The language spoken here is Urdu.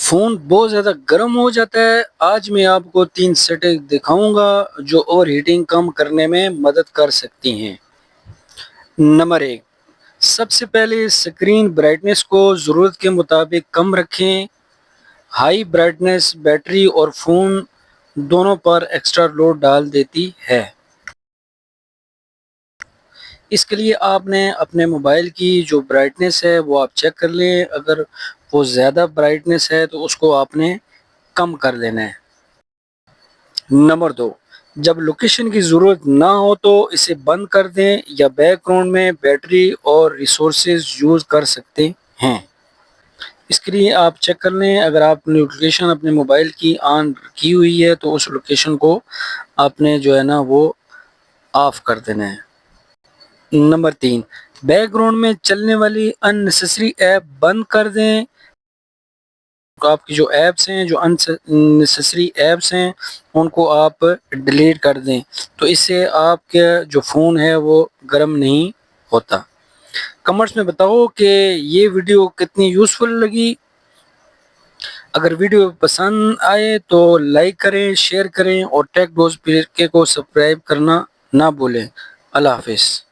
فون بہت زیادہ گرم ہو جاتا ہے۔ آج میں آپ کو 3 سیٹنگ دکھاؤں گا جو اوور ہیٹنگ کم کرنے میں مدد کر سکتی ہیں۔ نمبر 1، سب سے پہلے اسکرین برائٹنس کو ضرورت کے مطابق کم رکھیں۔ ہائی برائٹنس بیٹری اور فون دونوں پر ایکسٹرا لوڈ ڈال دیتی ہے۔ اس کے لیے آپ نے اپنے موبائل کی جو برائٹنس ہے وہ آپ چیک کر لیں۔ اگر وہ زیادہ برائٹنس ہے تو اس کو آپ نے کم کر دینا ہے۔ نمبر 2، جب لوکیشن کی ضرورت نہ ہو تو اسے بند کر دیں یا بیک گراؤنڈ میں بیٹری اور ریسورسز یوز کر سکتے ہیں۔ اس کے لیے آپ چیک کر لیں، اگر آپ نے لوکیشن اپنے موبائل کی آن کی ہوئی ہے تو اس لوکیشن کو آپ نے جو ہے نا وہ آف کر دینا ہے۔ نمبر 3، بیک گراؤنڈ میں چلنے والی ان نیسیسری ایپ بند کر دیں۔ آپ کی جو ایپس ہیں، جو ان نیسیسری ایپس ہیں، ان کو آپ ڈیلیٹ کر دیں، تو اس سے آپ کے جو فون ہے وہ گرم نہیں ہوتا۔ کمنٹس میں بتاؤ کہ یہ ویڈیو کتنی یوزفل لگی۔ اگر ویڈیو پسند آئے تو لائک کریں، شیئر کریں اور ٹیک ڈوز پی کے کو سبسکرائب کرنا نہ بھولیں۔ اللہ حافظ۔